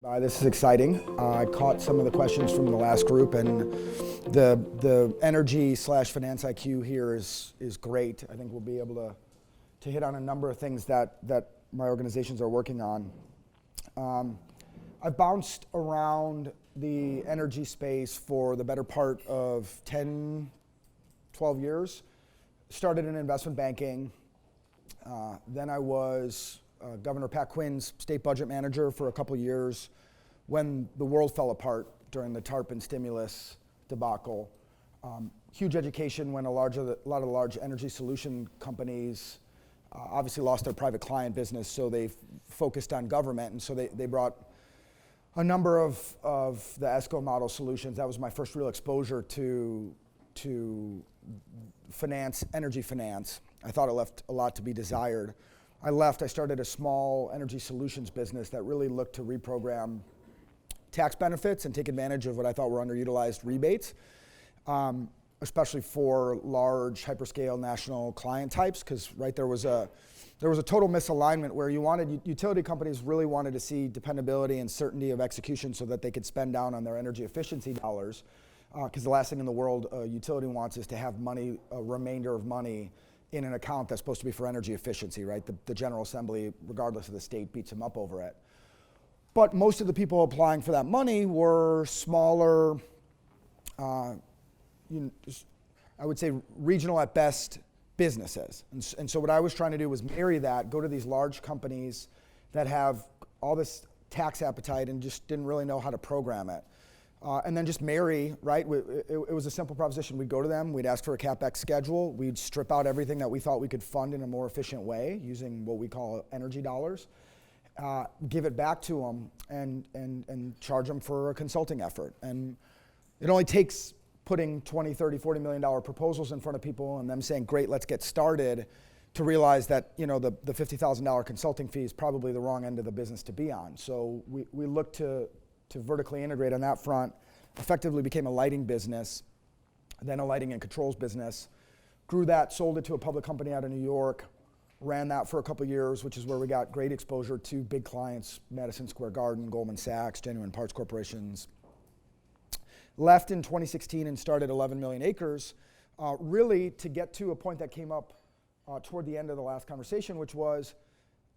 This is exciting. I caught some of the questions from the last group, and the energy/finance IQ here is great. I think we'll be able to hit on a number of things that my organizations are working on. I've bounced around the energy space for the better part of 10, 12 years. Started in investment banking. Then I was Governor Pat Quinn's state budget manager for a couple years when the world fell apart during the TARP and stimulus debacle. Huge education when a lot of the large energy solution companies obviously lost their private client business, so they focused on government, and so they brought a number of the ESCO model solutions. That was my first real exposure to finance, energy finance. I thought it left a lot to be desired. I started a small energy solutions business that really looked to reprogram tax benefits and take advantage of what I thought were underutilized rebates, especially for large hyperscale national client types, because there was a total misalignment where utility companies really wanted to see dependability and certainty of execution so that they could spend down on their energy efficiency dollars, because the last thing in the world a utility wants is to have money, a remainder of money, in an account that's supposed to be for energy efficiency, right? The General Assembly, regardless of the state, beats them up over it. But most of the people applying for that money were smaller, I would say regional at best businesses. And so what I was trying to do was marry that, go to these large companies that have all this tax appetite and just didn't really know how to program it. And then just marry, right? It was a simple proposition. We'd go to them, we'd ask for a CapEx schedule, we'd strip out everything that we thought we could fund in a more efficient way using what we call energy dollars, give it back to them, and charge them for a consulting effort. And it only takes putting $20, $30, $40 million proposals in front of people and them saying, great, let's get started, to realize that the $50,000 consulting fee is probably the wrong end of the business to be on. So we looked to vertically integrate on that front, effectively became a lighting business, then a lighting and controls business, grew that, sold it to a public company out of New York, ran that for a couple years, which is where we got great exposure to big clients, Madison Square Garden, Goldman Sachs, Genuine Parts Corporations. Left in 2016 and started 11 Million Acres, really to get to a point that came up toward the end of the last conversation, which was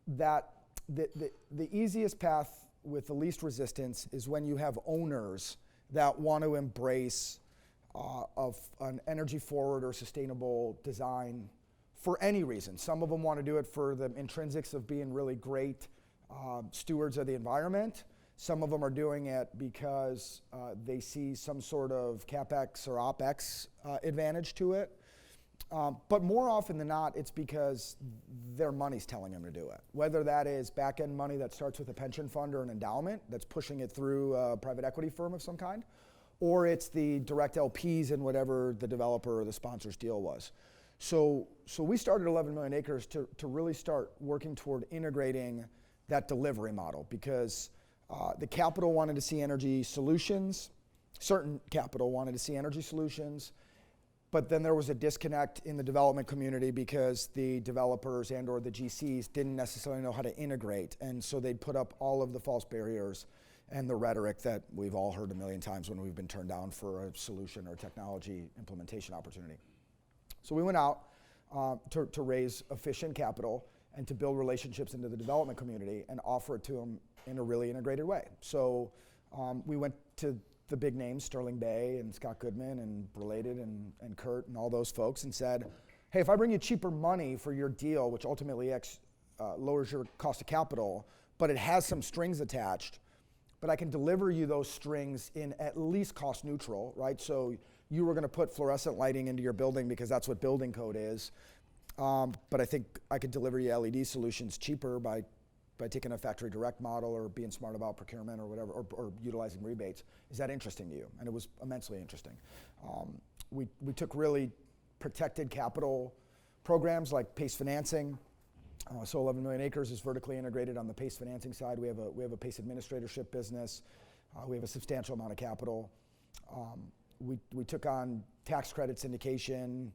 that the easiest path with the least resistance is when you have owners that want to embrace of an energy forward or sustainable design for any reason. Some of them want to do it for the intrinsics of being really great stewards of the environment. Some of them are doing it because they see some sort of CapEx or OpEx advantage to it. But more often than not, it's because their money's telling them to do it. Whether that is back-end money that starts with a pension fund or an endowment that's pushing it through a private equity firm of some kind, or it's the direct LPs in whatever the developer or the sponsor's deal was. So we started 11 Million Acres to really start working toward integrating that delivery model, because the capital wanted to see energy solutions, certain capital wanted to see energy solutions, but then there was a disconnect in the development community because the developers and or the GCs didn't necessarily know how to integrate. And so they'd put up all of the false barriers and the rhetoric that we've all heard a million times when we've been turned down for a solution or technology implementation opportunity. So we went out to raise efficient capital and to build relationships into the development community and offer it to them in a really integrated way. So we went to the big names, Sterling Bay and Scott Goodman and Related and Kurt and all those folks, and said, hey, if I bring you cheaper money for your deal, which ultimately lowers your cost of capital, but it has some strings attached, but I can deliver you those strings in at least cost neutral, right? So you were going to put fluorescent lighting into your building because that's what building code is, but I think I could deliver you LED solutions cheaper by taking a factory direct model or being smart about procurement or whatever, or utilizing rebates. Is that interesting to you? And it was immensely interesting. We took really protected capital programs like PACE financing. So 11 Million Acres is vertically integrated on the PACE financing side. We have a PACE administratorship business. We have a substantial amount of capital. We took on tax credit syndication,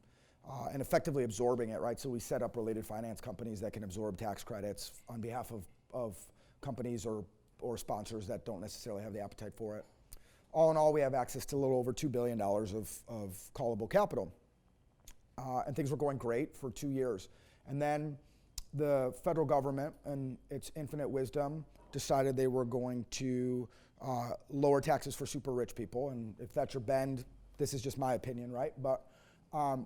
and effectively absorbing it, right? So we set up related finance companies that can absorb tax credits on behalf of companies or or sponsors that don't necessarily have the appetite for it. All in all, we have access to a little over $2 billion of callable capital. And things were going great for 2 years. And then the federal government, in its infinite wisdom, decided they were going to lower taxes for super rich people. And if that's your bend, this is just my opinion, right? But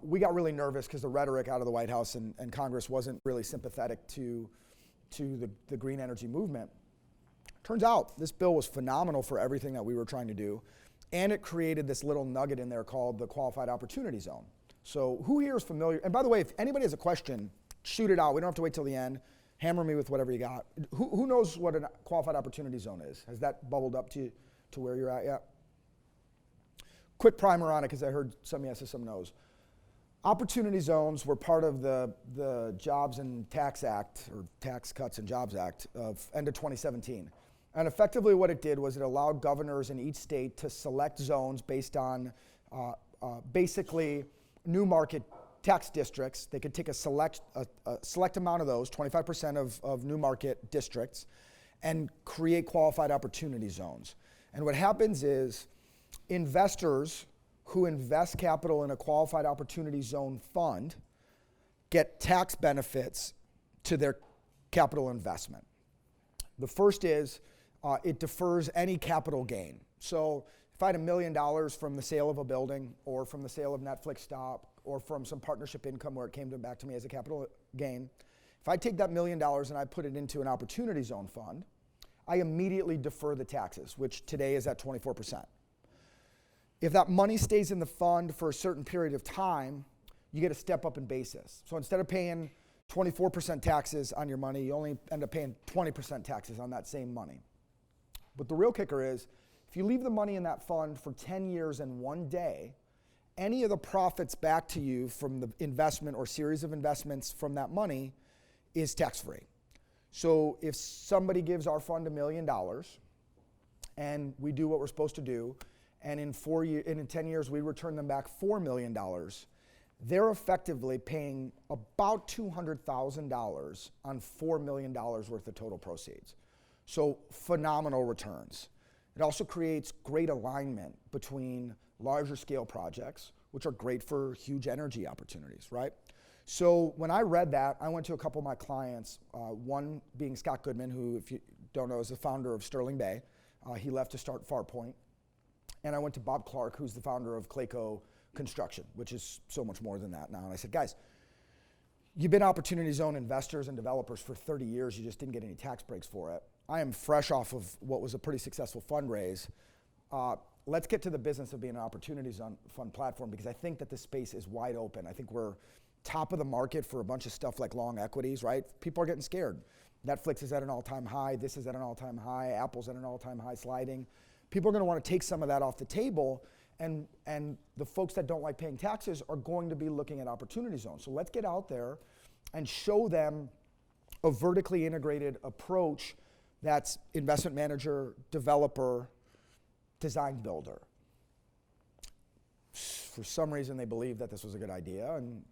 we got really nervous because the rhetoric out of the White House and Congress wasn't really sympathetic to the green energy movement. Turns out this bill was phenomenal for everything that we were trying to do, and it created this little nugget in there called the Qualified Opportunity Zone. So who here is familiar? And by the way, if anybody has a question, shoot it out. We don't have to wait till the end. Hammer me with whatever you got. Who knows what a Qualified Opportunity Zone is? Has that bubbled up to where you're at yet? Quick primer on it, because I heard some yeses, some no's. Opportunity zones were part of the Jobs and Tax Act, or Tax Cuts and Jobs Act, of end of 2017. And effectively what it did was it allowed governors in each state to select zones based on basically new market tax districts. They could take a select amount of those, 25% of new market districts, and create qualified opportunity zones. And what happens is investors who invest capital in a qualified opportunity zone fund get tax benefits to their capital investment. The first is it defers any capital gain. So if I had $1 million from the sale of a building, or from the sale of Netflix stock, or from some partnership income where it came back to me as a capital gain, if I take that $1 million and I put it into an opportunity zone fund, I immediately defer the taxes, which today is at 24%. If that money stays in the fund for a certain period of time, you get a step up in basis. So instead of paying 24% taxes on your money, you only end up paying 20% taxes on that same money. But the real kicker is, if you leave the money in that fund for 10 years and 1 day, any of the profits back to you from the investment or series of investments from that money is tax-free. So if somebody gives our fund $1 million and we do what we're supposed to do, and in 10 years we return them back $4 million, they're effectively paying about $200,000 on $4 million worth of total proceeds. So phenomenal returns. It also creates great alignment between larger scale projects, which are great for huge energy opportunities, right? So when I read that, I went to a couple of my clients, one being Scott Goodman, who, if you don't know, is the founder of Sterling Bay. He left to start Farpoint. And I went to Bob Clark, who's the founder of Clayco Construction, which is so much more than that now. And I said, guys, you've been opportunity zone investors and developers for 30 years. You just didn't get any tax breaks for it. I am fresh off of what was a pretty successful fundraise. Let's get to the business of being an opportunity zone fund platform, because I think that this space is wide open. I think we're top of the market for a bunch of stuff like long equities, right? People are getting scared. Netflix is at an all-time high. This is at an all-time high. Apple's at an all-time high sliding. People are going to want to take some of that off the table, and the folks that don't like paying taxes are going to be looking at opportunity zones. So let's get out there and show them a vertically integrated approach that's investment manager, developer, design builder. For some reason, they believed that this was a good idea, and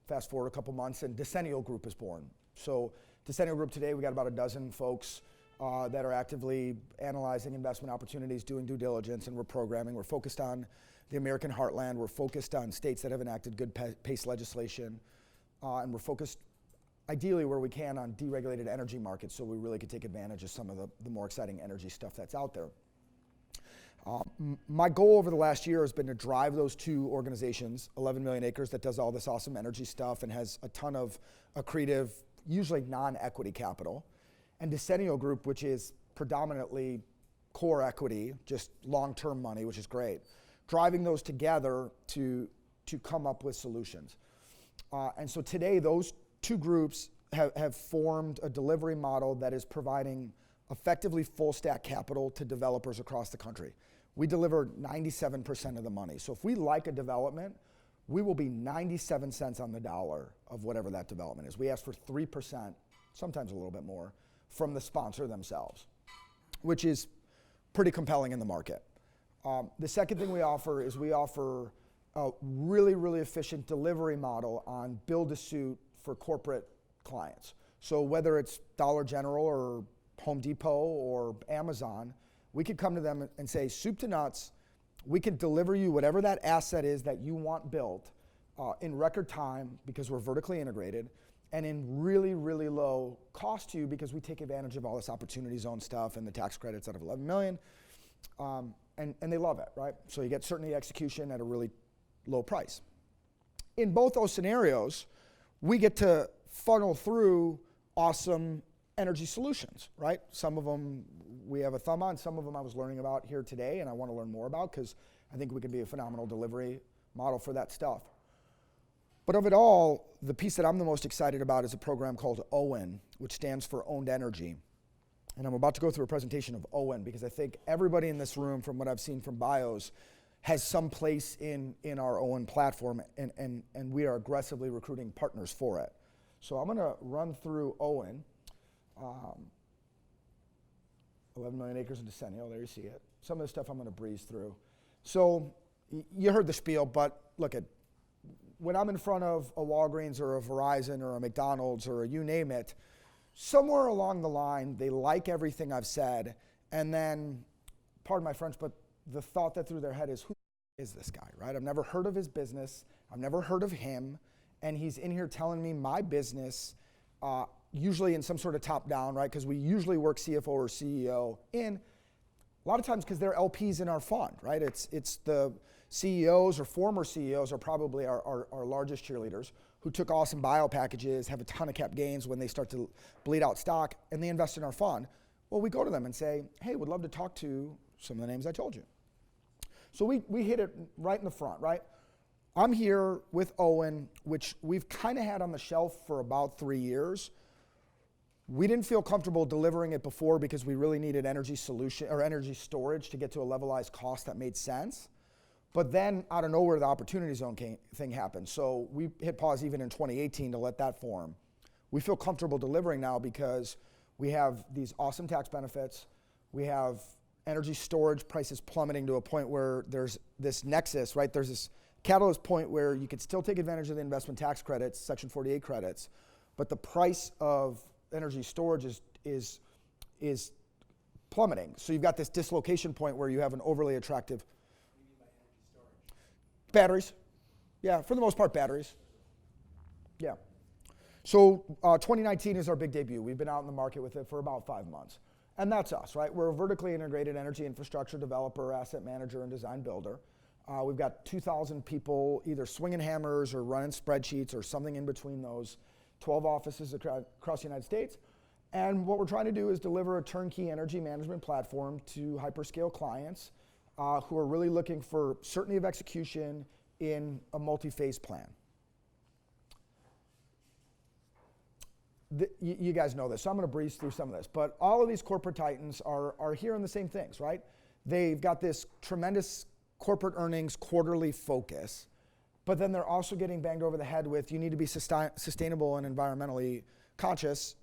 fast forward a couple months, and Decennial Group is born. So Decennial Group today, we got about a dozen folks that are actively analyzing investment opportunities, doing due diligence, and we're programming. We're focused on the American heartland. We're focused on states that have enacted good pace legislation, and we're focused ideally where we can on deregulated energy markets, so we really could take advantage of some of the more exciting energy stuff that's out there. My goal over the last year has been to drive those two organizations, 11 Million Acres that does all this awesome energy stuff and has a ton of accretive, usually non-equity capital, and Decennial Group, which is predominantly core equity, just long-term money, which is great. Driving those together to come up with solutions. And so today, those two groups have formed a delivery model that is providing effectively full stack capital to developers across the country. We deliver 97% of the money. So if we like a development, we will be 97 cents on the dollar of whatever that development is. We ask for 3%, sometimes a little bit more, from the sponsor themselves, which is pretty compelling in the market. The second thing we offer is we offer a really, really efficient delivery model on build-to-suit for corporate clients. So whether it's Dollar General or Home Depot or Amazon, we could come to them and say, soup to nuts, we can deliver you whatever that asset is that you want built in record time because we're vertically integrated, and in really, really low cost to you because we take advantage of all this opportunity zone stuff and the tax credits out of 11 million. And they love it, right? So you get certainty execution at a really low price. In both those scenarios, we get to funnel through awesome energy solutions, right? Some of them we have a thumb on, some of them I was learning about here today and I want to learn more about because I think we could be a phenomenal delivery model for that stuff. But of it all, the piece that I'm the most excited about is a program called OWEN, which stands for Owned Energy. And I'm about to go through a presentation of OWEN because I think everybody in this room, from what I've seen from bios, has some place in our OWEN platform, and we are aggressively recruiting partners for it. So I'm going to run through OWEN. 11 million acres in Decennial, there you see it. Some of the stuff I'm going to breeze through. So you heard the spiel, but look, when I'm in front of a Walgreens or a Verizon or a McDonald's or a you name it, somewhere along the line, they like everything I've said, and then, pardon my French, but the thought that through their head is, who is this guy, right? I've never heard of his business, I've never heard of him, and he's in here telling me my business, usually in some sort of top-down, right? Because we usually work CFO or CEO in, a lot of times because they're LPs in our fund, right? It's the CEOs or former CEOs are probably our largest cheerleaders who took awesome bio packages, have a ton of cap gains when they start to bleed out stock, and they invest in our fund. Well, we go to them and say, hey, we'd love to talk to some of the names I told you. So we hit it right in the front, right? I'm here with OWEN, which we've kind of had on the shelf for about 3 years. We didn't feel comfortable delivering it before because we really needed energy solution or energy storage to get to a levelized cost that made sense. But then out of nowhere, the opportunity zone thing happened. So we hit pause even in 2018 to let that form. We feel comfortable delivering now because we have these awesome tax benefits. We have energy storage prices plummeting to a point where there's this nexus, right? There's this catalyst point where you could still take advantage of the investment tax credits, Section 48 credits, but the price of energy storage is plummeting. So you've got this dislocation point where you have an overly attractive batteries. Yeah, for the most part, batteries. Yeah. So 2019 is our big debut. We've been out in the market with it for about 5 months. And that's us, right? We're a vertically integrated energy infrastructure developer, asset manager, and design builder. We've got 2,000 people either swinging hammers or running spreadsheets or something in between those, 12 offices across the United States. And what we're trying to do is deliver a turnkey energy management platform to hyperscale clients who are really looking for certainty of execution in a multi-phase plan. You guys know this, so I'm going to breeze through some of this. But all of these corporate titans are hearing the same things, right? They've got this tremendous corporate earnings quarterly focus, but then they're also getting banged over the head with you need to be sustainable and environmentally conscious,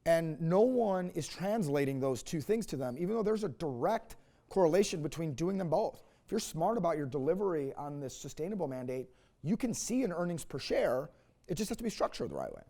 and no one is translating those two things to them, even though there's a direct correlation between doing them both. If you're smart about your delivery on this sustainable mandate, you can see an earnings per share. It just has to be structured the right way.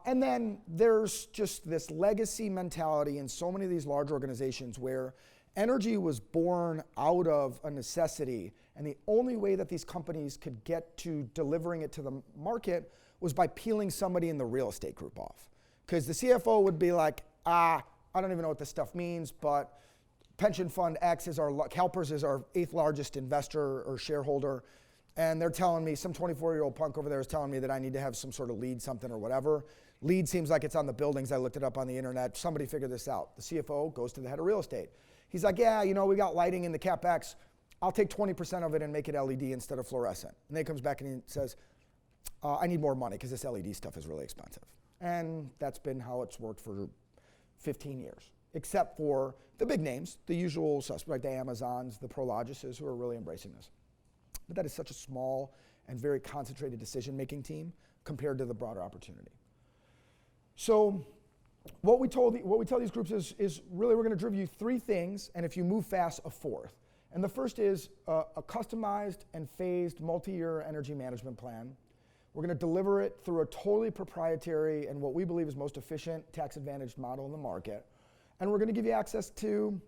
And then there's just this legacy mentality in so many of these large organizations where energy was born out of a necessity, and the only way that these companies could get to delivering it to the market was by peeling somebody in the real estate group off. Because the CFO would be like, I don't even know what this stuff means, but pension fund X is CalPERS is our 8th largest investor or shareholder, and they're telling me, some 24-year-old punk over there is telling me that I need to have some sort of lead something or whatever. Lead seems like it's on the buildings. I looked it up on the internet. Somebody figured this out. The CFO goes to the head of real estate. He's like, yeah, we got lighting in the CapEx. I'll take 20% of it and make it LED instead of fluorescent. And then he comes back and he says, I need more money because this LED stuff is really expensive. And that's been how it's worked for 15 years, except for the big names, the usual suspects, like the Amazons, the Prologises, who are really embracing this. But that is such a small and very concentrated decision-making team compared to the broader opportunity. So what we tell these groups is really we're going to drive you 3 things, and if you move fast, a 4th. And the first is a customized and phased multi-year energy management plan. We're going to deliver it through a totally proprietary and what we believe is most efficient tax-advantaged model in the market. And we're going to give you access to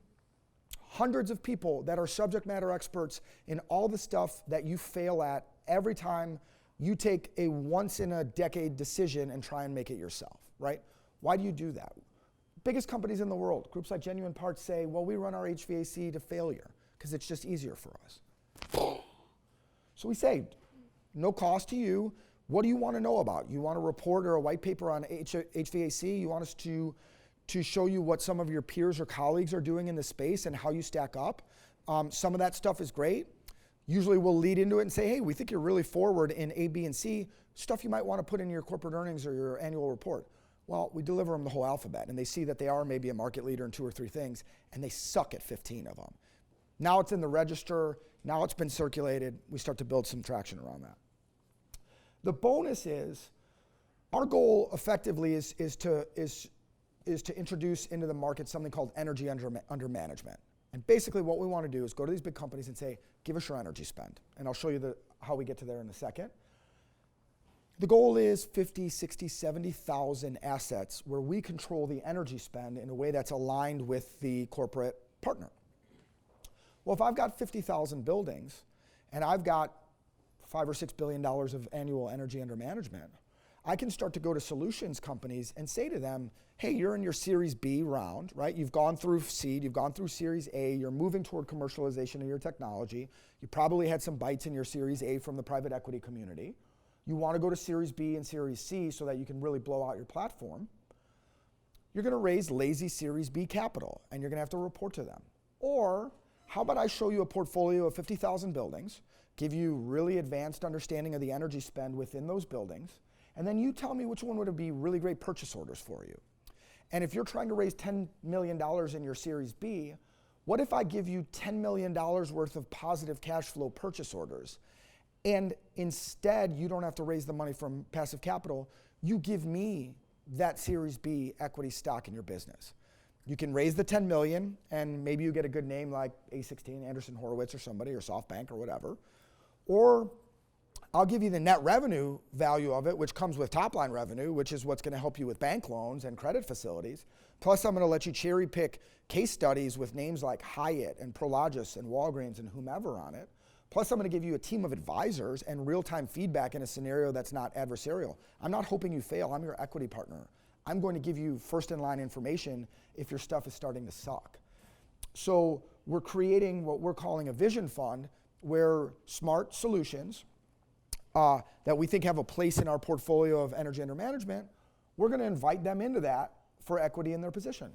hundreds of people that are subject matter experts in all the stuff that you fail at every time you take a once-in-a-decade decision and try and make it yourself, right? Why do you do that? Biggest companies in the world, groups like Genuine Parts say, well, we run our HVAC to failure because it's just easier for us. So we say, no cost to you. What do you want to know about? You want a report or a white paper on HVAC? You want us to show you what some of your peers or colleagues are doing in the space and how you stack up? Some of that stuff is great. Usually we'll lead into it and say, hey, we think you're really forward in A, B, and C, stuff you might want to put in your corporate earnings or your annual report. Well, we deliver them the whole alphabet, and they see that they are maybe a market leader in 2 or 3 things, and they suck at 15 of them. Now it's in the register, now it's been circulated, we start to build some traction around that. The bonus is, our goal effectively is to introduce into the market something called energy under management. And basically what we want to do is go to these big companies and say, give us your energy spend. And I'll show you how we get to there in a second. The goal is 50, 60, 70,000 assets where we control the energy spend in a way that's aligned with the corporate partner. Well, if I've got 50,000 buildings and I've got $5 or $6 billion of annual energy under management, I can start to go to solutions companies and say to them, hey, you're in your Series B round, right? You've gone through seed, you've gone through Series A, you're moving toward commercialization of your technology. You probably had some bites in your Series A from the private equity community. You want to go to Series B and Series C so that you can really blow out your platform. You're going to raise lazy Series B capital, and you're going to have to report to them. Or how about I show you a portfolio of 50,000 buildings, give you really advanced understanding of the energy spend within those buildings, and then you tell me which one would be really great purchase orders for you. And if you're trying to raise $10 million in your Series B, what if I give you $10 million worth of positive cash flow purchase orders? And instead, you don't have to raise the money from passive capital. You give me that Series B equity stock in your business. You can raise the 10 million, and maybe you get a good name like A16, Anderson Horowitz or somebody, or SoftBank or whatever. Or I'll give you the net revenue value of it, which comes with top line revenue, which is what's going to help you with bank loans and credit facilities. Plus, I'm going to let you cherry pick case studies with names like Hyatt and Prologis and Walgreens and whomever on it. Plus, I'm going to give you a team of advisors and real-time feedback in a scenario that's not adversarial. I'm not hoping you fail. I'm your equity partner. I'm going to give you first-in-line information if your stuff is starting to suck. So we're creating what we're calling a vision fund where smart solutions that we think have a place in our portfolio of energy under management, we're going to invite them into that for equity in their position.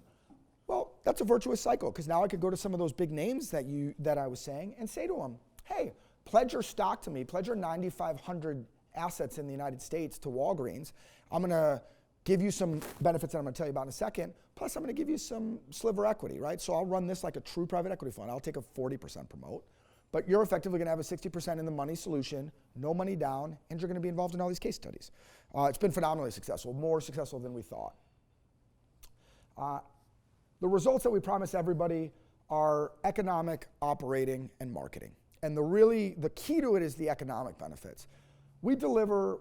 Well, that's a virtuous cycle, because now I could go to some of those big names that I was saying and say to them, hey, pledge your stock to me, pledge your 9,500 assets in the United States to Walgreens. I'm going to give you some benefits that I'm going to tell you about in a second. Plus, I'm going to give you some sliver equity, right? So I'll run this like a true private equity fund. I'll take a 40% promote. But you're effectively going to have a 60% in the money solution, no money down, and you're going to be involved in all these case studies. It's been phenomenally successful, more successful than we thought. The results that we promise everybody are economic, operating, and marketing. And the key to it is the economic benefits. We deliver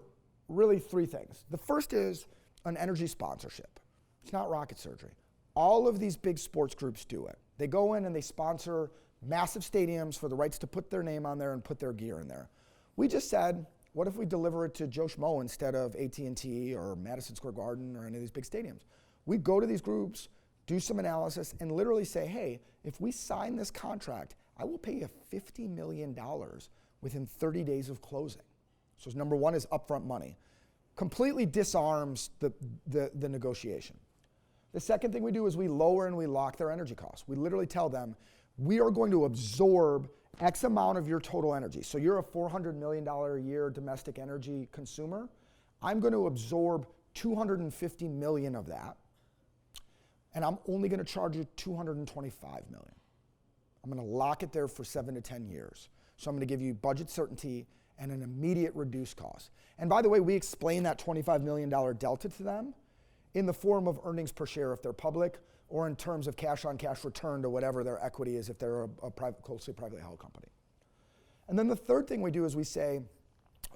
really 3 things. The first is an energy sponsorship. It's not rocket surgery. All of these big sports groups do it. They go in and they sponsor massive stadiums for the rights to put their name on there and put their gear in there. We just said, what if we deliver it to Joe Schmo instead of AT&T or Madison Square Garden or any of these big stadiums? We go to these groups, do some analysis, and literally say, hey, if we sign this contract, I will pay you $50 million within 30 days of closing. So number 1 is upfront money. Completely disarms the negotiation. The second thing we do is we lower and we lock their energy costs. We literally tell them, we are going to absorb X amount of your total energy. So you're a $400 million a year domestic energy consumer. I'm going to absorb $250 million of that, and I'm only going to charge you $225 million. I'm going to lock it there for 7 to 10 years. So I'm going to give you budget certainty and an immediate reduced cost. And by the way, we explain that $25 million delta to them in the form of earnings per share if they're public, or in terms of cash on cash return to whatever their equity is if they're a closely privately held company. And then the third thing we do is we say,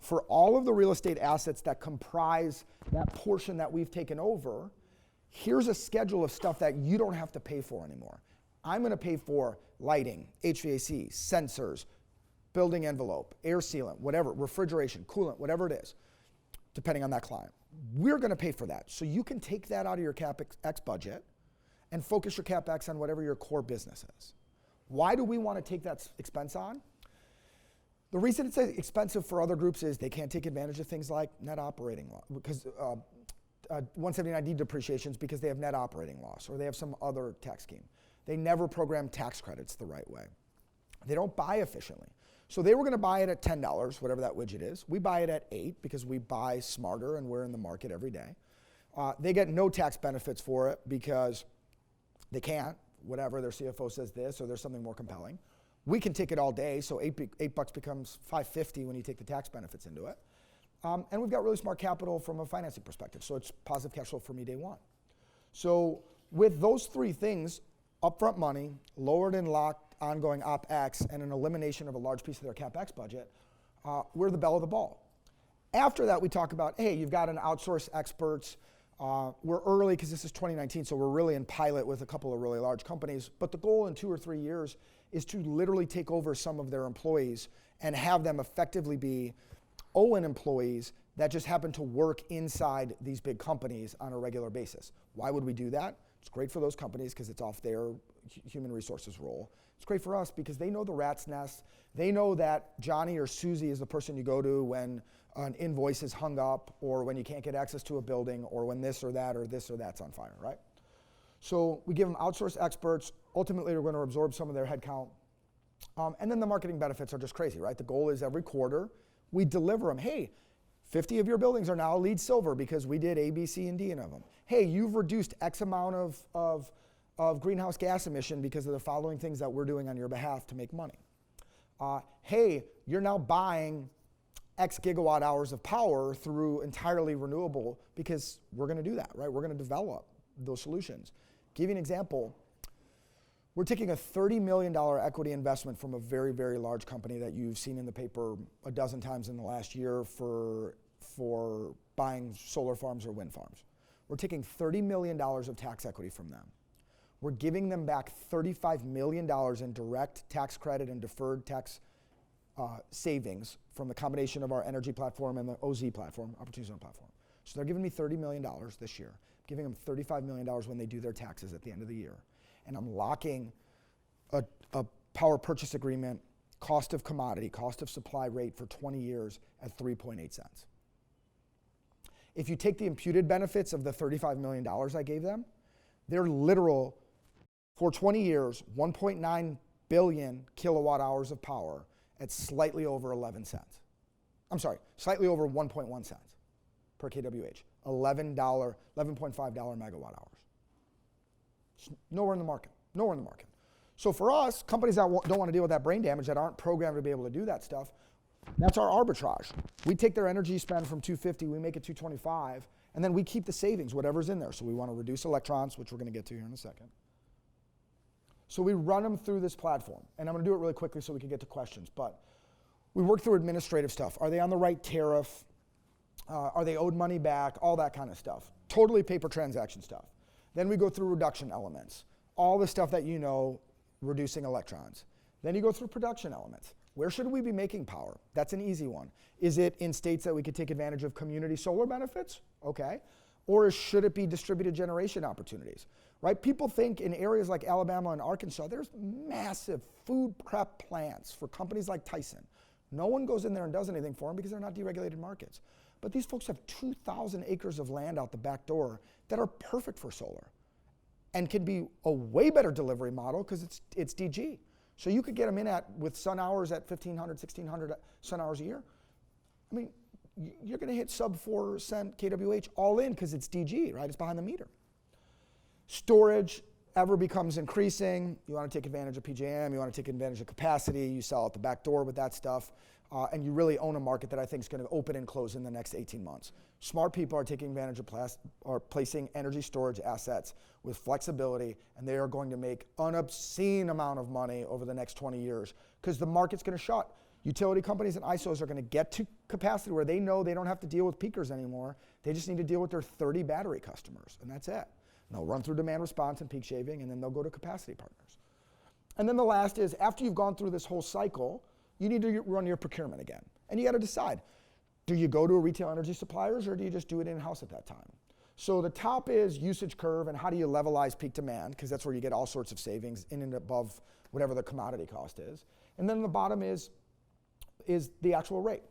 for all of the real estate assets that comprise that portion that we've taken over, Here's a schedule of stuff that you don't have to pay for anymore. I'm going to pay for lighting, HVAC, sensors, building envelope, air sealant, whatever, refrigeration, coolant, whatever it is, depending on that client. We're going to pay for that. So you can take that out of your CapEx budget and focus your CapEx on whatever your core business is. Why do we want to take that expense on? The reason it's expensive for other groups is they can't take advantage of things like net operating loss, because 179D depreciations because they have net operating loss or they have some other tax scheme. They never program tax credits the right way. They don't buy efficiently. So they were going to buy it at $10, whatever that widget is. We buy it at $8 because we buy smarter and we're in the market every day. They get no tax benefits for it because they can't, whatever, their CFO says this or there's something more compelling. We can take it all day, so $8 becomes $5.50 when you take the tax benefits into it. And we've got really smart capital from a financing perspective, so it's positive cash flow for me day one. So with those three things, upfront money, lowered and locked ongoing OpEx, and an elimination of a large piece of their CapEx budget, we're the belle of the ball. After that, we talk about, hey, you've got an outsourced experts. We're early because this is 2019, so we're really in pilot with a couple of really large companies. But the goal in 2 or 3 years is to literally take over some of their employees and have them effectively be OWEN employees that just happen to work inside these big companies on a regular basis. Why would we do that? It's great for those companies because it's off their human resources role. It's great for us because they know the rat's nest. They know that Johnny or Susie is the person you go to when an invoice is hung up or when you can't get access to a building or when this or that's on fire, right? So we give them outsourced experts. Ultimately, we're going to absorb some of their headcount. And then the marketing benefits are just crazy, right? The goal is every quarter we deliver them. Hey, 50 of your buildings are now LEED Silver because we did A, B, C, and D of them. Hey, you've reduced X amount of greenhouse gas emission because of the following things that we're doing on your behalf to make money. Hey, you're now buying X gigawatt hours of power through entirely renewable because we're going to do that, right? We're going to develop those solutions. Give you an example. We're taking a $30 million equity investment from a very, very large company that you've seen in the paper a dozen times in the last year for buying solar farms or wind farms. We're taking $30 million of tax equity from them. We're giving them back $35 million in direct tax credit and deferred tax savings from the combination of our energy platform and the OZ platform, Opportunity Zone platform. So they're giving me $30 million this year. I'm giving them $35 million when they do their taxes at the end of the year. And I'm locking a power purchase agreement, cost of commodity, cost of supply rate for 20 years at 3.8 cents. If you take the imputed benefits of the $35 million I gave them, they're literal, for 20 years, 1.9 billion kilowatt hours of power at slightly over 11 cents. I'm sorry, slightly over 1.1 cents per kWh, $11.5 megawatt hours. Nowhere in the market, nowhere in the market. So for us, companies that don't want to deal with that brain damage, that aren't programmed to be able to do that stuff, that's our arbitrage. We take their energy spend from 250, we make it 225, and then we keep the savings, whatever's in there. So we want to reduce electrons, which we're going to get to here in a second. So we run them through this platform, and I'm going to do it really quickly so we can get to questions, but we work through administrative stuff. Are they on the right tariff? Are they owed money back? All that kind of stuff. Totally paper transaction stuff. Then we go through reduction elements, all the stuff that you know, reducing electrons. Then you go through production elements. Where should we be making power? That's an easy one. Is it in states that we could take advantage of community solar benefits? Okay. Or should it be distributed generation opportunities? Right? People think in areas like Alabama and Arkansas, there's massive food prep plants for companies like Tyson. No one goes in there and does anything for them because they're not deregulated markets. But these folks have 2,000 acres of land out the back door that are perfect for solar and can be a way better delivery model because it's DG. So you could get them in with sun hours at 1,500, 1,600 sun hours a year. I mean, you're going to hit sub 4 cent kWh all in because it's DG, right? It's behind the meter. Storage ever becomes increasing. You want to take advantage of PJM. You want to take advantage of capacity. You sell out the back door with that stuff. And you really own a market that I think is going to open and close in the next 18 months. Smart people are taking advantage of placing energy storage assets with flexibility, and they are going to make an obscene amount of money over the next 20 years because the market's going to shut. Utility companies and ISOs are going to get to capacity where they know they don't have to deal with peakers anymore. They just need to deal with their 30 battery customers, and that's it. They'll run through demand response and peak shaving, and then they'll go to capacity partners. And then the last is, after you've gone through this whole cycle, you need to run your procurement again. And you got to decide, do you go to a retail energy suppliers or do you just do it in-house at that time? So the top is usage curve and how do you levelize peak demand, because that's where you get all sorts of savings in and above whatever the commodity cost is. And then the bottom is the actual rate.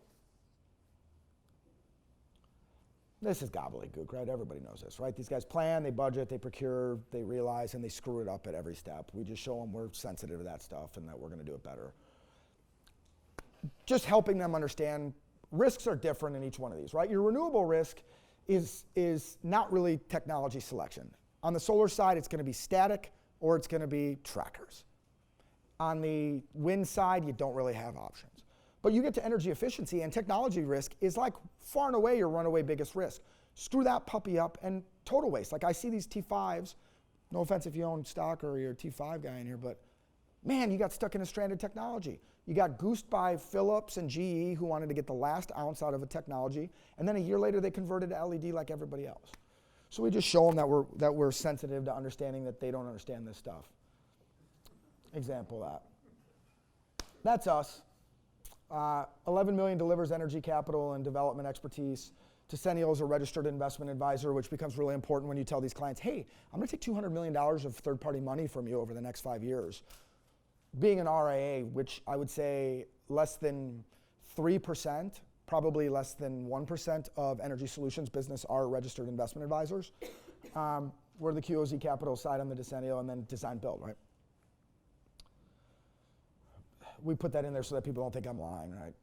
This is gobbledygook, right? Everybody knows this, right? These guys plan, they budget, they procure, they realize, and they screw it up at every step. We just show them we're sensitive to that stuff and that we're going to do it better. Just helping them understand risks are different in each one of these, right? Your renewable risk is not really technology selection. On the solar side, it's going to be static or it's going to be trackers. On the wind side, you don't really have options. But you get to energy efficiency, and technology risk is like far and away your runaway biggest risk. Screw that puppy up and total waste. Like I see these T5s, no offense if you own stock or you're a T5 guy in here, but man, you got stuck in a stranded technology. You got goosed by Philips and GE who wanted to get the last ounce out of a technology, and then a year later they converted to LED like everybody else. So we just show them that we're sensitive to understanding that they don't understand this stuff. Example of that. That's us. 11 million delivers energy capital and development expertise. Decennial is a registered investment advisor, which becomes really important when you tell these clients, hey, I'm going to take $200 million of third-party money from you over the next 5 years. Being an RIA, which I would say less than 3%, probably less than 1% of energy solutions business are registered investment advisors. We're the QOZ Capital side on the Decennial, and then design build, right? We put that in there so that people don't think I'm lying, right?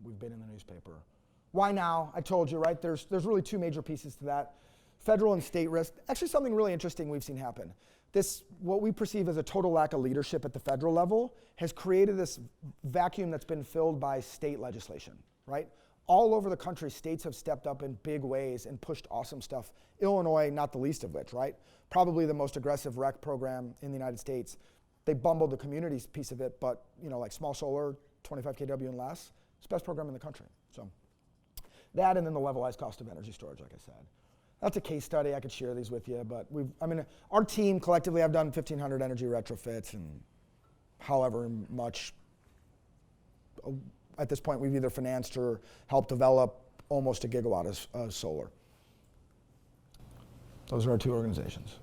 We've been in the newspaper. Why now? I told you, right? There's really two major pieces to that. Federal and state risk. Actually, something really interesting we've seen happen. This, what we perceive as a total lack of leadership at the federal level, has created this vacuum that's been filled by state legislation, right? All over the country, states have stepped up in big ways and pushed awesome stuff. Illinois, not the least of which, right? Probably the most aggressive REC program in the United States. They bumbled the communities piece of it, but like small solar, 25 kW and less, it's the best program in the country. So that, and then the levelized cost of energy storage, like I said. That's a case study. I could share these with you, but our team collectively, I've done 1,500 energy retrofits, and however much, at this point, we've either financed or helped develop almost 1 gigawatt of solar. Those are our two organizations.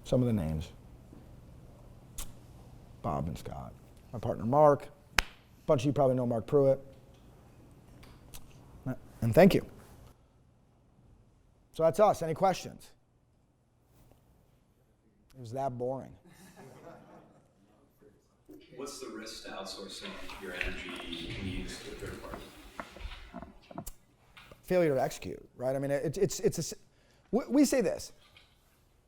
Some of the names. Bob and Scott. My partner, Mark. A bunch of you probably know Mark Pruitt. And thank you. So that's us. Any questions? It was that boring. What's the risk to outsourcing your energy needs to a third party? Failure to execute, right? I mean, we say this.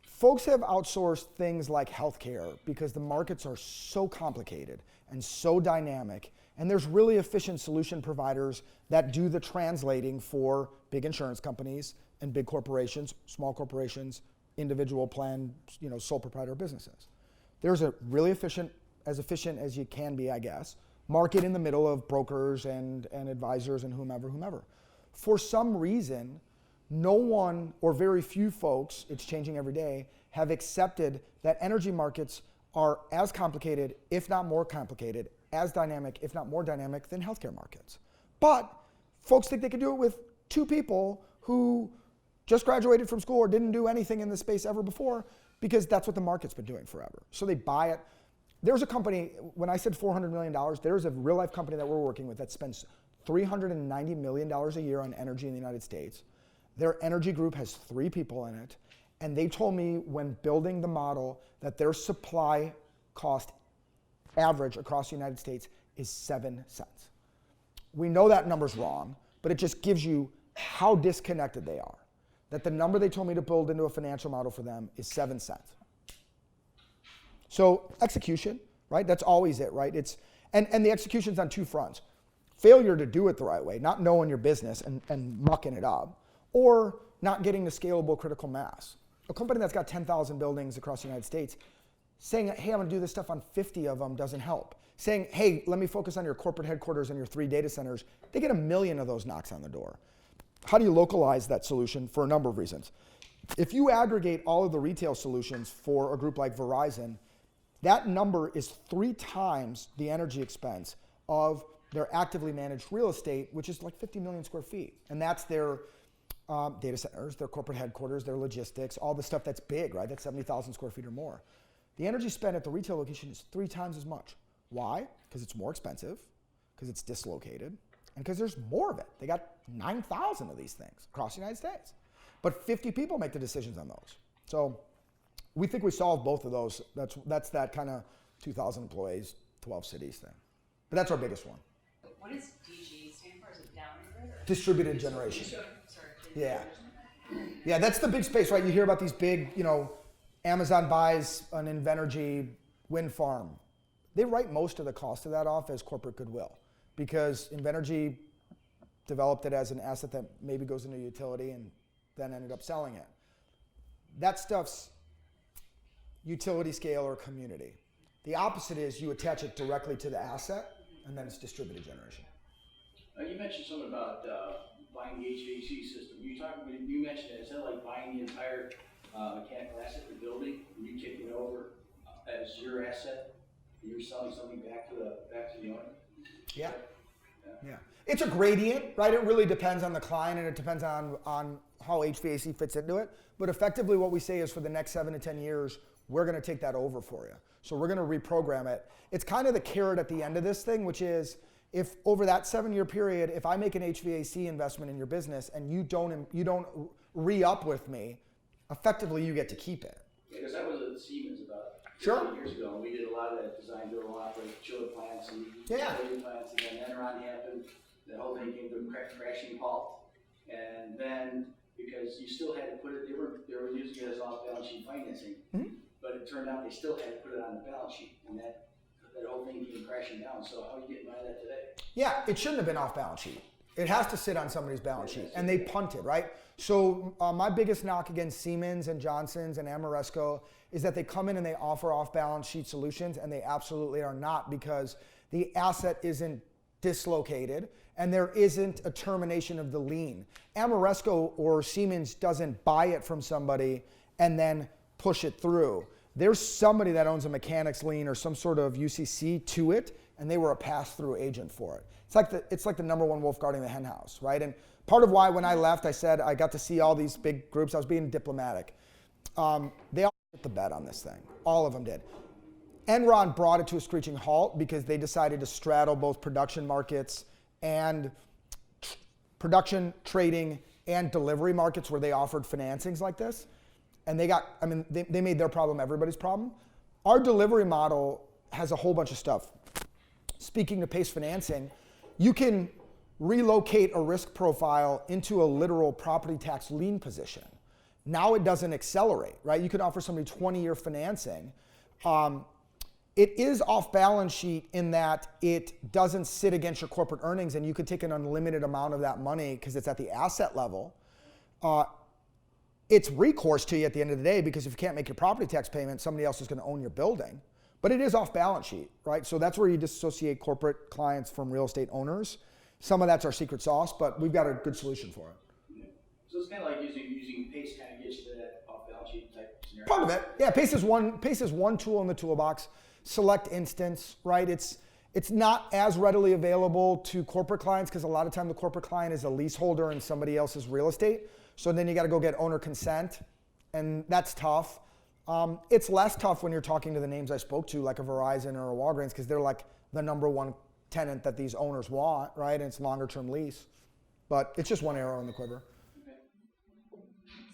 Folks have outsourced things like healthcare because the markets are so complicated and so dynamic, and there's really efficient solution providers that do the translating for big insurance companies and big corporations, small corporations, individual plan, sole proprietor businesses. There's a really efficient as you can be, I guess, market in the middle of brokers and advisors and whomever. For some reason, no one or very few folks, it's changing every day, have accepted that energy markets are as complicated, if not more complicated, as dynamic, if not more dynamic, than healthcare markets. But folks think they can do it with two people who just graduated from school or didn't do anything in this space ever before, because that's what the market's been doing forever. So they buy it. There's a company, when I said $400 million, there's a real life company that we're working with that spends $390 million a year on energy in the United States. Their energy group has 3 people in it, and they told me when building the model that their supply cost average across the United States is 7 cents. We know that number's wrong, but it just gives you how disconnected they are. That the number they told me to build into a financial model for them is 7 cents. So execution, right? That's always it, right? And the execution's on 2 fronts. Failure to do it the right way, not knowing your business and mucking it up, or not getting to scalable critical mass. A company that's got 10,000 buildings across the United States, saying, hey, I'm gonna do this stuff on 50 of them doesn't help. Saying, hey, let me focus on your corporate headquarters and your 3 data centers, they get 1 million of those knocks on the door. How do you localize that solution? For a number of reasons. If you aggregate all of the retail solutions for a group like Verizon, that number is 3 times the energy expense of their actively managed real estate, which is like 50 million square feet. And that's their data centers, their corporate headquarters, their logistics, all the stuff that's big, right? That's 70,000 square feet or more. The energy spent at the retail location is 3 times as much. Why? Because it's more expensive, because it's dislocated, and because there's more of it. They got 9,000 of these things across the United States. But 50 people make the decisions on those. So we think we solved both of those. That's that kind of 2,000 employees, 12 cities thing. But that's our biggest one. What does DG stand for? Is it down grid or? Distributed generation. Sorry. Yeah. Yeah, that's the big space, right? You hear about these big, Amazon buys an Invenergy wind farm. They write most of the cost of that off as corporate goodwill because Invenergy developed it as an asset that maybe goes into utility and then ended up selling it. That stuff's utility scale or community. The opposite is you attach it directly to the asset and then it's distributed generation. You mentioned something about buying the HVAC system. You mentioned it. Is that like buying the entire mechanical asset of the building and you take it over as your asset and you're selling something back to the owner? Yeah. It's a gradient, right? It really depends on the client and it depends on how HVAC fits into it. But effectively what we say is for the next 7 to 10 years, we're going to take that over for you. So we're going to reprogram it. It's kind of the carrot at the end of this thing, which is if over that 7-year period, if I make an HVAC investment in your business and you don't re-up with me, effectively you get to keep it. Yeah, because I was at Siemens about Sure. 15 years ago, and we did a lot of that design, build, operate chiller plants and Yeah. chiller plants, and then Enron happened, the whole thing came to a crashing halt. And then because you still had to put it, they were using it as off-balance sheet financing, but it turned out they still had to put it on the balance sheet, and that whole thing came crashing down. So how are you getting by that today? Yeah, it shouldn't have been off balance sheet. It has to sit on somebody's balance sheet, and they punted, right? So my biggest knock against Siemens and Johnson's and Ameresco is that they come in and they offer off balance sheet solutions, and they absolutely are not because the asset isn't dislocated and there isn't a termination of the lien. Ameresco or Siemens doesn't buy it from somebody and then push it through. There's somebody that owns a mechanics lien or some sort of UCC to it, and they were a pass-through agent for it. It's like the number one wolf guarding the hen house, right? And part of why when I left, I said I got to see all these big groups. I was being diplomatic. They all hit the bed on this thing. All of them did. Enron brought it to a screeching halt because they decided to straddle both production markets and production, trading, and delivery markets where they offered financings like this. And they made their problem everybody's problem. Our delivery model has a whole bunch of stuff. Speaking to PACE financing, you can relocate a risk profile into a literal property tax lien position. Now it doesn't accelerate, right? You can offer somebody 20-year financing. It is off balance sheet in that it doesn't sit against your corporate earnings and you could take an unlimited amount of that money because it's at the asset level. It's recourse to you at the end of the day because if you can't make your property tax payment, somebody else is going to own your building. But it is off balance sheet, right? So that's where you disassociate corporate clients from real estate owners. Some of that's our secret sauce, but we've got a good solution for it. Yeah. So it's kind of like using PACE kind of gets you to that off balance sheet type scenario. Part of it, yeah. PACE is one tool in the toolbox. Select instance, right? It's not as readily available to corporate clients because a lot of time the corporate client is a leaseholder in somebody else's real estate. So then you got to go get owner consent, and that's tough. It's less tough when you're talking to the names I spoke to, like a Verizon or a Walgreens, because they're like the number one tenant that these owners want, right? And it's longer term lease. But it's just one arrow in the quiver.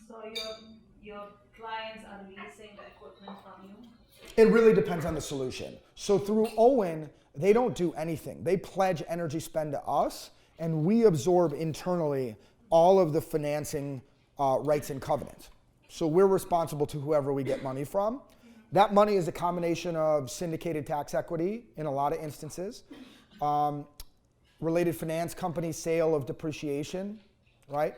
So your clients are leasing the equipment from you? It really depends on the solution. So through OWEN, they don't do anything. They pledge energy spend to us, and we absorb internally all of the financing rights and covenants. So we're responsible to whoever we get money from. That money is a combination of syndicated tax equity in a lot of instances, related finance company sale of depreciation, right?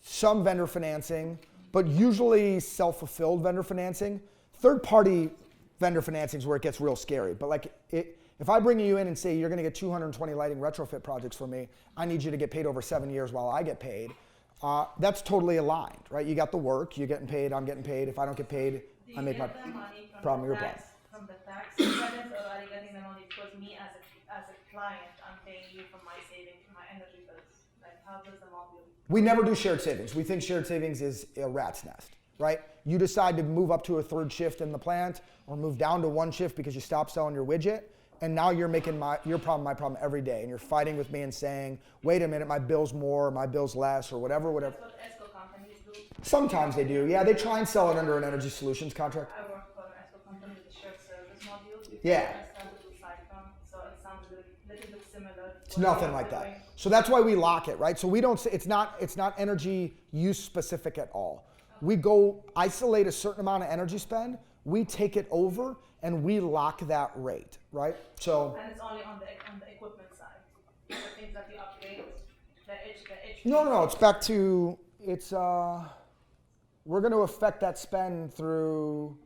Some vendor financing, but usually self-fulfilled vendor financing. Third-party vendor financing is where it gets real scary. But like if I bring you in and say you're going to get 220 lighting retrofit projects from me, I need you to get paid over 7 years while I get paid. That's totally aligned, right? You got the work, you're getting paid, I'm getting paid. If I don't get paid, Do I you make my get the money from problem the your tax, problem. from the tax credits, or are you getting the money because me as a client, I'm paying you for my savings, my energy bills? Like, how does the model? We never do shared savings. We think shared savings is a rat's nest, right? You decide to move up to a third shift in the plant or move down to one shift because you stopped selling your widget, and now you're making your problem my problem every day, and you're fighting with me and saying, wait a minute, my bill's more, my bill's less, or whatever. That's what ESCO companies do. Sometimes they do, yeah. They try and sell it under an energy solutions contract. I work for an ESCO company with a shared service module. Yeah. I started with Cyclone, so it sounds a little bit similar. It's nothing like that. So that's why we lock it, right? So we don't say, it's not energy use specific at all. We go isolate a certain amount of energy spend, we take it over, and we lock that rate, right? So. And it's only on the equipment side. The things that you upgrade, the H. No. It's back to, we're going to affect that spend through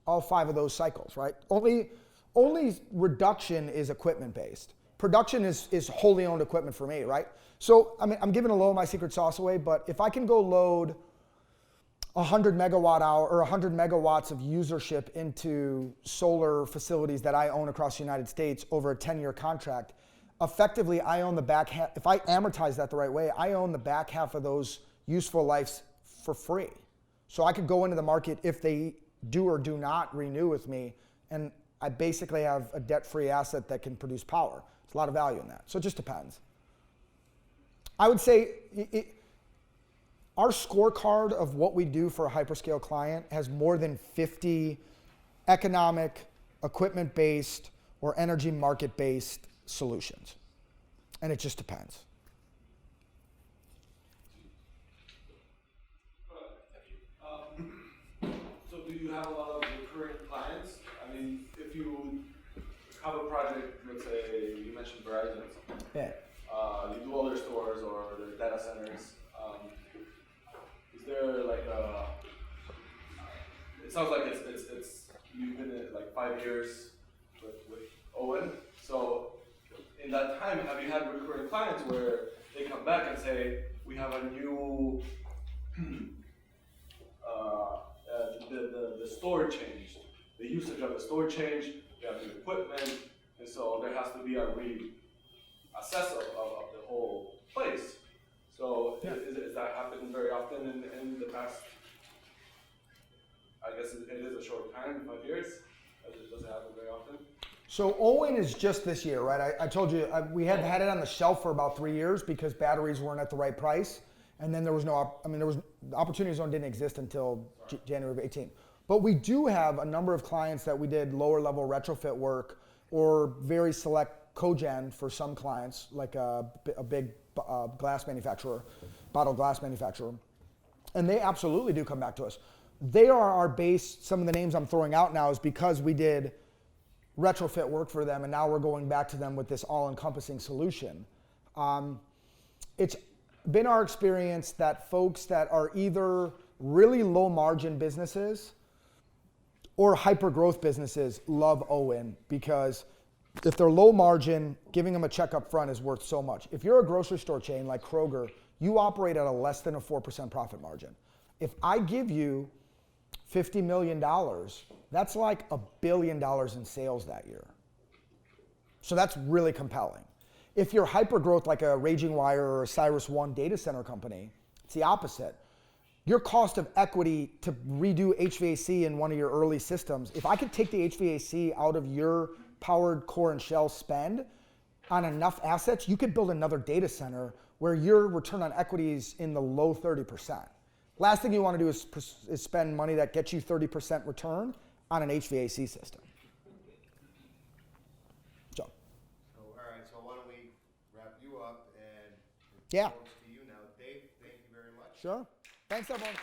all 5 of those cycles, right? Only reduction is equipment based. Production is wholly owned equipment for me, right? So I mean, I'm giving a little of my secret sauce away, but if I can go load 100 megawatt hour or 100 megawatts of usership into solar facilities that I own across the United States over a 10-year contract, effectively I own the back half. If I amortize that the right way, I own the back half of those useful lives for free. So I could go into the market if they do or do not renew with me, and I basically have a debt-free asset that can produce power. There's a lot of value in that. So it just depends. I would say our scorecard of what we do for a hyperscale client has more than 50 economic, equipment-based, or energy market-based solutions. And it just depends. So do you have a lot of recurring clients? I mean, if you have a project, let's say you mentioned Verizon, Yeah. You do all their stores or their data centers. Is there like a? It sounds like it's you've been in like 5 years with OWEN. So in that time, have you had recurring clients where they come back and say, we have a new the store changed, the usage of the store changed, we have new equipment, and so there has to be a reassess of the whole place. So is that happening very often in the past? I guess it is a short time, 5 years. Does it happen very often? So OWEN is just this year, right? I told you we had had it on the shelf for about 3 years because batteries weren't at the right price. And then there was the opportunity zone didn't exist until January of 18. But we do have a number of clients that we did lower level retrofit work or very select cogen for some clients, like a big glass manufacturer, bottled glass manufacturer. And they absolutely do come back to us. They are our base. Some of the names I'm throwing out now is because we did retrofit work for them, and now we're going back to them with this all-encompassing solution. It's been our experience that folks that are either really low margin businesses or hyper growth businesses love OWEN because if they're low margin, giving them a check up front is worth so much. If you're a grocery store chain like Kroger, you operate at a less than a 4% profit margin. If I give you $50 million, that's like $1 billion in sales that year. So that's really compelling. If you're hyper growth like a Raging Wire or a Cyrus One data center company, it's the opposite. Your cost of equity to redo HVAC in one of your early systems, if I could take the HVAC out of your powered core and shell spend on enough assets, you could build another data center where your return on equity is in the low 30%. Last thing you want to do is spend money that gets you 30% return on an HVAC system. So. All right, so why don't we wrap you up and Yeah. folks to you now. Dave, thank you very much. Sure. Thanks, everyone.